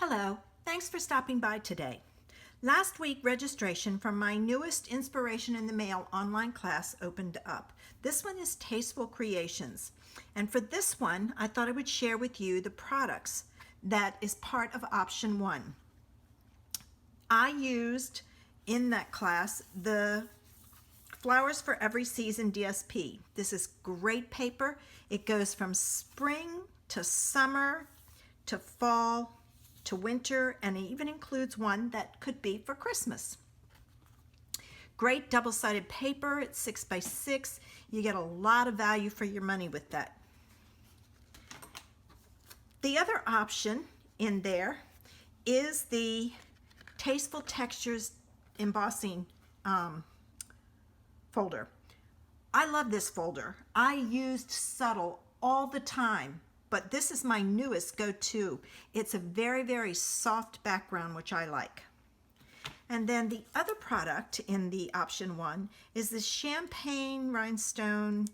Hello, thanks for stopping by today. Last week, registration for my newest Inspiration in the Mail online class opened up. This one is Tasteful Creations. And for this one, I thought I would share with you the products that is part of option 1. I used in that class the Flowers for Every Season DSP. This is great paper. It goes from spring to summer to fall to winter, and it even includes one that could be for Christmas. Great double-sided paper. It's 6 by 6. You get a lot of value for your money with that. The other option in there is the Tasteful Textures embossing folder. I love this folder. I used Subtle all the time, but this is my newest go-to. It's a very, very soft background, which I like. And then the other product in the option 1 is the Champagne Rhinestone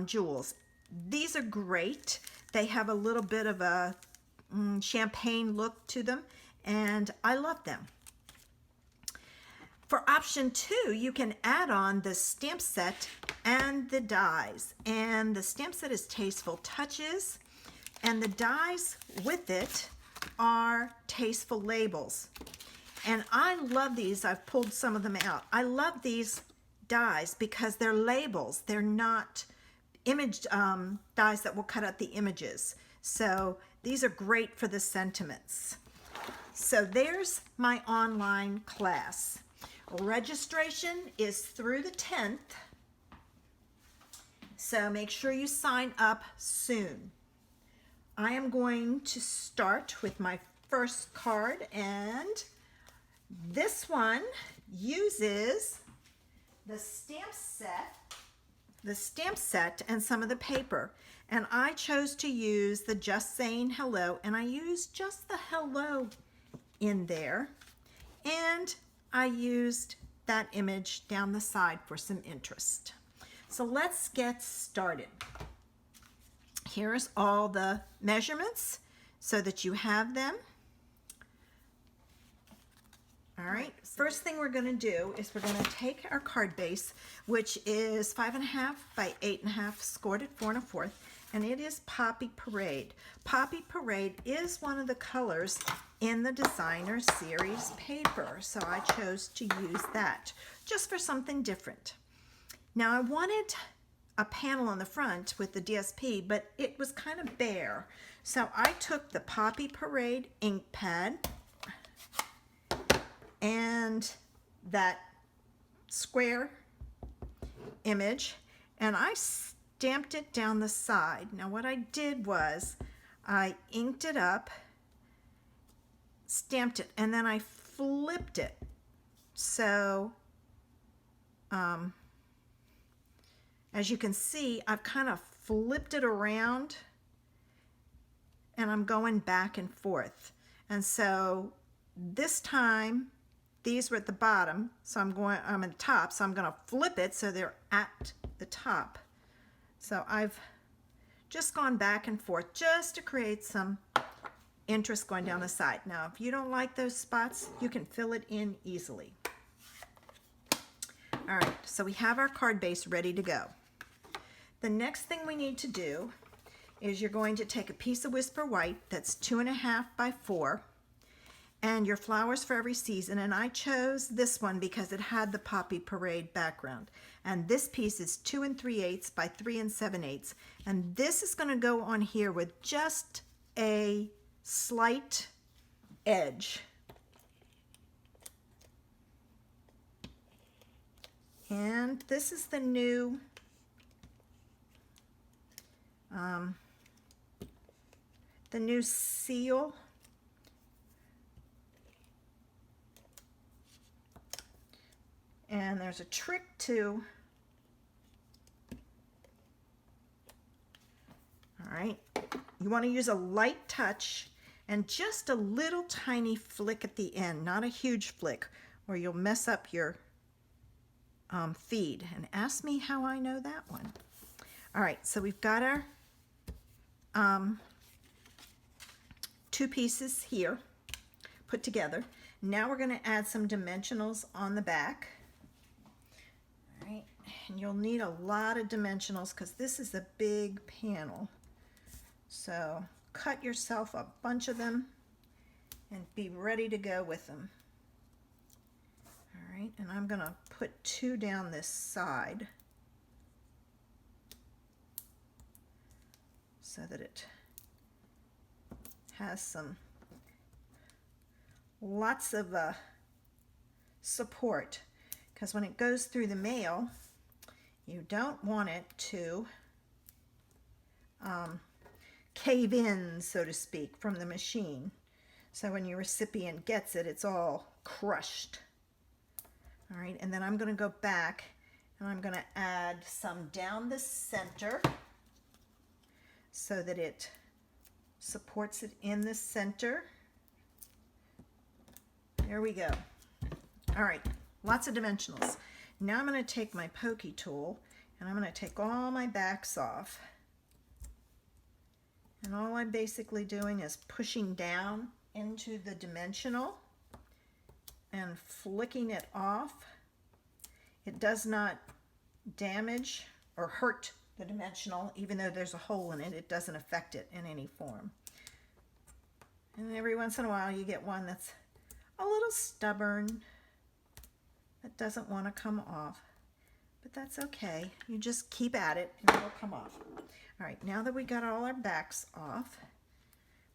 jewels. These are great. They have a little bit of a champagne look to them, and I love them. For option 2, you can add on the stamp set and the dies. And the stamp set is Tasteful Touches, and the dies with it are Tasteful Labels. And I love these. I've pulled some of them out. I love these dies because they're labels. They're not image dies that will cut out the images. So these are great for the sentiments. So there's my online class. Registration is through the 10th, so make sure you sign up soon. I am going to start with my first card, and this one uses the stamp set and some of the paper, and I chose to use the Just Saying Hello, and I used just the hello in there, and I used that image down the side for some interest. So let's get started. Here's all the measurements so that you have them. All right, first thing we're going to do is we're going to take our card base, which is 5.5 by 8.5, scored at 4 1/4, and it is Poppy Parade. Poppy Parade is one of the colors in the designer series paper, so I chose to use that just for something different. Now I wanted a panel on the front with the DSP, but it was kind of bare, so I took the Poppy Parade ink pad and that square image, and I stamped it down the side. Now what I did was I inked it up, stamped it, and then I flipped it. So as you can see, I've kind of flipped it around and I'm going back and forth. And so this time these were at the bottom, so I'm at the top, so I'm going to flip it so they're at the top. So I've just gone back and forth just to create some interest going down the side. Now, if you don't like those spots, you can fill it in easily. All right, so we have our card base ready to go. The next thing we need to do is you're going to take a piece of Whisper White that's 2.5 by 4, and your Flowers for Every Season, and I chose this one because it had the Poppy Parade background. And this piece is 2 3/8 by 3 7/8, and this is going to go on here with just a slight edge. And this is the new seal. And there's a trick too. All right, you want to use a light touch and just a little tiny flick at the end, not a huge flick, or you'll mess up your feed. And ask me how I know that one. All right, so we've got our two pieces here put together. Now we're going to add some dimensionals on the back. All right, and you'll need a lot of dimensionals because this is a big panel. So cut yourself a bunch of them and be ready to go with them. All right, and I'm going to put two down this side so that it has lots of support, because when it goes through the mail, you don't want it to cave in, so to speak, from the machine. So when your recipient gets it, it's all crushed. All right, and then I'm going to go back and I'm going to add some down the center so that it supports it in the center. There we go. All right, lots of dimensionals. Now I'm going to take my pokey tool and I'm going to take all my backs off. And all I'm basically doing is pushing down into the dimensional and flicking it off. It does not damage or hurt the dimensional, even though there's a hole in it. It doesn't affect it in any form. And every once in a while you get one that's a little stubborn, that doesn't want to come off. But that's okay. You just keep at it and it'll come off. All right, now that we got all our backs off,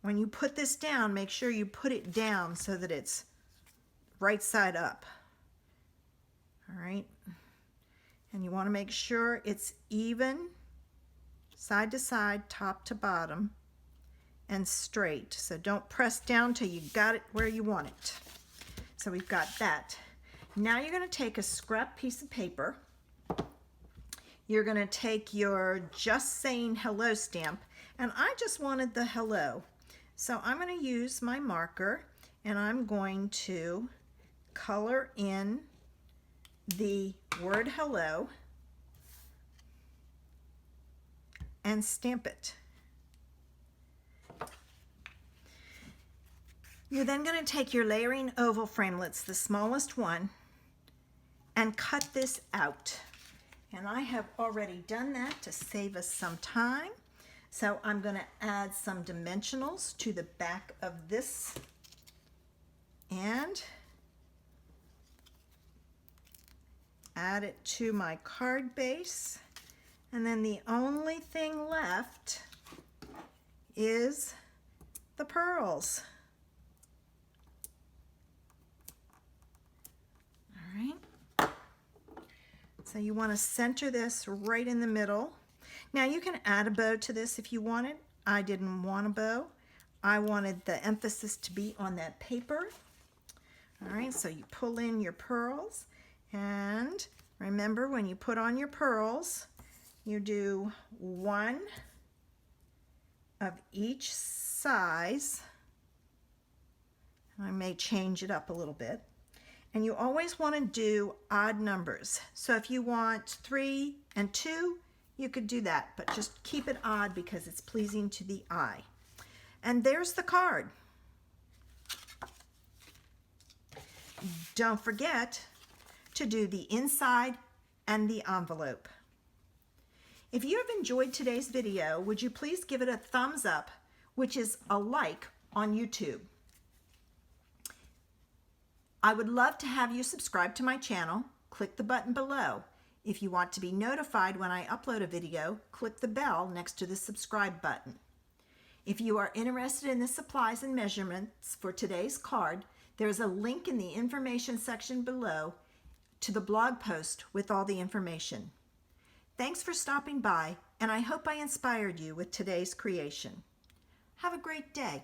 when you put this down, make sure you put it down so that it's right side up. All right, and you want to make sure it's even, side to side, top to bottom, and straight. So don't press down till you got it where you want it. So we've got that. Now you're going to take a scrap piece of paper. You're going to take your Just Saying Hello stamp, and I just wanted the hello. So I'm going to use my marker and I'm going to color in the word hello and stamp it. You're then going to take your layering oval framelits, the smallest one, and cut this out. And I have already done that to save us some time. So I'm going to add some dimensionals to the back of this and add it to my card base. And then the only thing left is the pearls. All right. So you want to center this right in the middle. Now you can add a bow to this if you wanted. I didn't want a bow. I wanted the emphasis to be on that paper. All right, so you pull in your pearls, and remember, when you put on your pearls, you do one of each size. I may change it up a little bit. And you always want to do odd numbers. So if you want 3 and 2, you could do that, but just keep it odd because it's pleasing to the eye. And there's the card. Don't forget to do the inside and the envelope. If you have enjoyed today's video, would you please give it a thumbs up, which is a like on YouTube. I would love to have you subscribe to my channel. Click the button below. If you want to be notified when I upload a video, click the bell next to the subscribe button. If you are interested in the supplies and measurements for today's card, there is a link in the information section below to the blog post with all the information. Thanks for stopping by, and I hope I inspired you with today's creation. Have a great day.